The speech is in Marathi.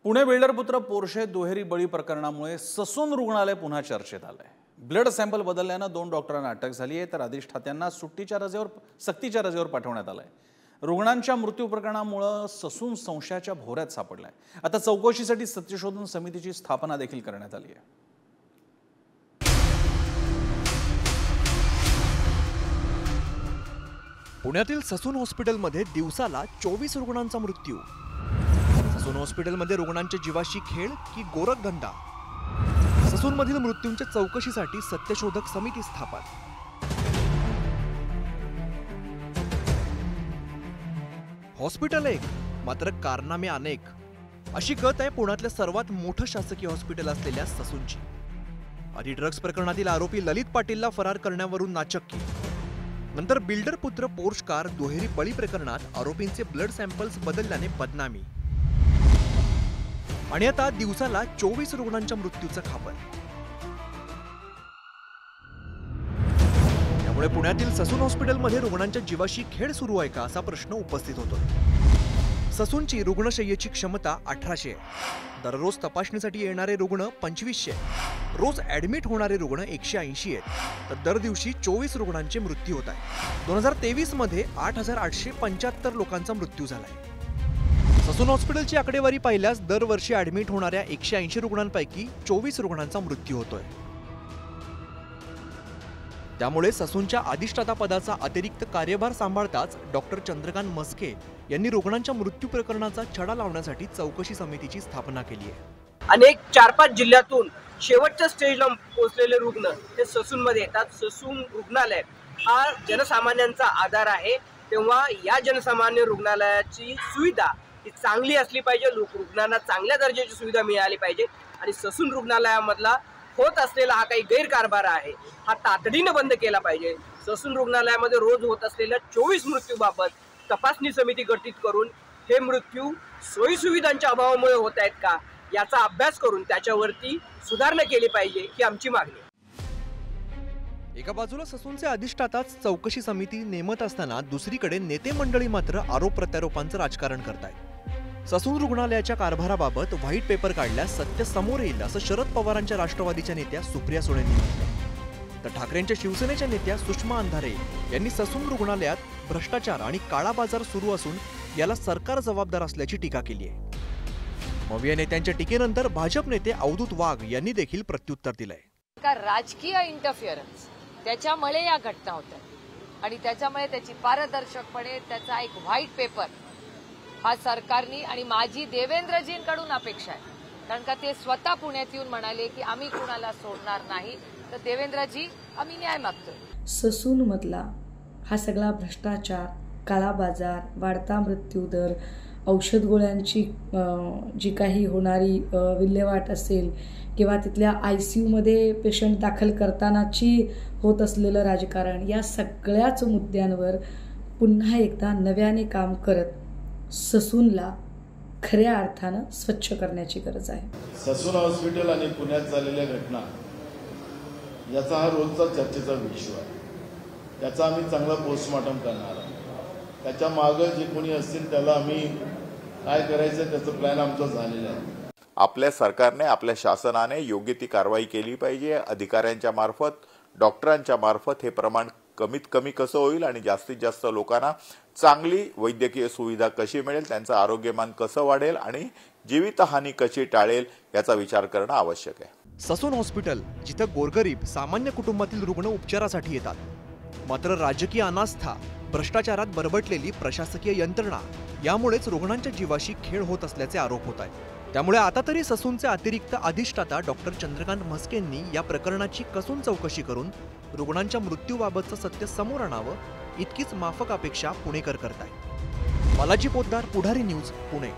पुणे बिल्डरपुत्र पोर्शे दुहेरी बळी प्रकरणामुळे ससून रुग्णालय पुन्हा चर्चेत आलंय। ब्लड सॅम्पल बदलल्याने 2 डॉक्टरांना अटक झाली आहे, तर अधिष्ठात्यांना सक्तीच्या रजेवर पाठवण्यात आलंय। रुग्णांच्या मृत्यू प्रकरणामुळे ससून संशयाच्या भोवऱ्यात सापडलाय। आता चौकशीसाठी सत्यशोधन समितीची स्थापना देखील करण्यात आली आहे। पुण्यातील ससून हॉस्पिटलमध्ये दिवसाला 24 रुग्णांचा मृत्यू। ससून हॉस्पिटलमध्ये रुग्णांच्या जीवाशी खेळ की गोरखधंदा? ससूनमधील मृत्यूंच्या चौकशीसाठी सत्यशोधक समिती स्थापन। हॉस्पिटल एक मात्र कारनामे अनेक, अशी गत आहे पुण्यातल्या सर्वात मोठं शासकीय हॉस्पिटल असलेल्या ससूनची। आधी ड्रग्ज प्रकरणातील आरोपी ललित पाटीलला फरार करण्यावरून नाचक्की, नंतर बिल्डर पुत्र पोर्श कार दुहेरी बळी प्रकरणात आरोपींचे ब्लड सॅम्पल्स बदलल्याने बदनामी, आणि आता दिवसाला 24 रुग्णांच्या मृत्यूचं खापर। त्यामुळे पुण्यातील ससून हॉस्पिटलमध्ये रुग्णांच्या जीवाशी खेळ सुरू आहे का असा प्रश्न उपस्थित होतो। ससूनची रुग्णशय्येची क्षमता 1800 आहे। दररोज तपासणीसाठी येणारे रुग्ण 2500, रोज ऍडमिट होणारे रुग्ण 180 आहेत, तर दर दिवशी 24 रुग्णांचे मृत्यू होत आहे। 2023 मध्ये 8875 लोकांचा मृत्यू झालाय। ससून हॉस्पिटलची आकडेवारी पाहिल्यास दरवर्षी ऍडमिट होणाऱ्या 180 रुग्णांपैकी 24 रुग्णांचा मृत्यू होतोय। त्यामुळे ससूनच्या अधिष्ठाता पदाचा अतिरिक्त कार्यभार सांभाळताच डॉक्टर चंद्रकांत म्हस्के यांनी रुग्णांच्या मृत्यू प्रकरणाचा छडा लावण्यासाठी चौकशी समितीची स्थापना केली आहे। अनेक 4-5 जिल्ह्यातून शेवटच्या स्टेजला पोहोचलेले रुग्ण हे ससूनमध्ये येतात। ससून रुग्णालय हा जनसामान्यांचा आधार आहे, तेव्हा या जनसामान्य रुग्णालयाची सुविधा ही चांगली असली पाहिजे, रुग्णांना चांगल्या दर्जाची सुविधा मिळाली पाहिजे, आणि ससून रुग्णालयामधला होत असलेला हा काही गैरकारभार आहे हा तातडीने बंद केला पाहिजे। ससून रुग्णालयामध्ये रोज होत असलेल्या 24 मृत्यूबाबत तपासणी समिती गठीत करून हे मृत्यू सोयी सुविधांच्या अभावामुळे होत आहेत का याचा अभ्यास करून त्याच्यावरती सुधारणा केली पाहिजे ही आमची मागणी आहे। एका बाजूला ससूनचे अधिष्ठाताच चौकशी समिती नेमत असताना दुसरीकडे नेते मंडळी मात्र आरोप प्रत्यारोपांचं राजकारण करतायत। ससून रुग्णालयाच्या कारभाराबाबत व्हाईट पेपर काढल्यास सत्य समोर येईल असं शरद पवारांच्या राष्ट्रवादीच्या नेत्या सुप्रिया सुळेंनी म्हटलं, तर ठाकरेंच्या शिवसेनेच्या नेत्या सुषमा अंधारे यांनी ससून रुग्णालयात भ्रष्टाचार आणि काळा बाजार सुरू असून याला सरकार जबाबदार असल्याची टीका केली आहे। मग या नेत्यांच्या टीकेनंतर भाजप नेते अवधूत वाघ यांनी देखील प्रत्युत्तर दिलंय। का राजकीय इंटरफिअरन्स त्याच्यामुळे या घटना होतात, आणि त्याच्यामुळे त्याची पारदर्शकपणे त्याचा एक व्हाईट पेपर हा सरकारनी आणि माझी देवेंद्रजींकडून अपेक्षा आहे, कारण का ते स्वतः पुण्यात येऊन म्हणाले की आम्ही कुणाला सोडणार नाही, तर देवेंद्रजी आम्ही न्याय मागतोय। ससून मधला हा सगळा भ्रष्टाचार, काळा बाजार, वाढता मृत्यूदर, औषध गोळ्यांची जी काही होणारी विल्हेवाट असेल किंवा तिथल्या ICU मध्ये पेशंट दाखल करतानाची होत असलेलं राजकारण, या सगळ्याच मुद्द्यांवर पुन्हा एकदा नव्याने काम करत ससूनला खऱ्या अर्थानं स्वच्छ करण्याची गरज आहे। ससून हॉस्पिटल आणि पुण्यात झालेल्या घटना याचा हा रोजचा चर्चेचा विषय आहे। त्याचा आम्ही चांगला पोस्टमॉर्टम करणार आहोत। त्याच्या मागे जे कोणी असतील त्याला आम्ही काय करायचं त्याचं प्लॅन आमचा झालेला आहे। आपल्या सरकारने, आपल्या शासनाने योग्य ती कारवाई केली पाहिजे। अधिकाऱ्यांच्या मार्फत, डॉक्टरांच्या मार्फत हे प्रमाण कमीत कमी कसं होईल आणि जास्तीत जास्त लोकांना चांगली वैद्यकीय सुविधा कशी मिळेल, त्यांचं आरोग्यमान कसं वाढेल आणि जीवितहानी कशी टाळेल याचा विचार करणं आवश्यक आहे। ससून हॉस्पिटल जिथं गोरगरीब सामान्य कुटुंबातील रुग्ण उपचारासाठी येतात, मात्र राजकीय अनास्था, भ्रष्टाचारात बरबटलेली प्रशासकीय यंत्रणा यामुळेच रुग्णांच्या जीवाशी खेळ होत असल्याचे आरोप होत आहेत। त्यामुळे आता तरी ससूनचे अतिरिक्त अधिष्ठाता डॉक्टर चंद्रकांत म्हस्केंनी या प्रकरणाची कसून चौकशी करून रुग्णांच्या मृत्यूबाबतचं सत्य समोर आणावं, इतकीच माफक अपेक्षा पुणेकर करतायत। बालाजी पोद्दार, पुढारी न्यूज, पुणे।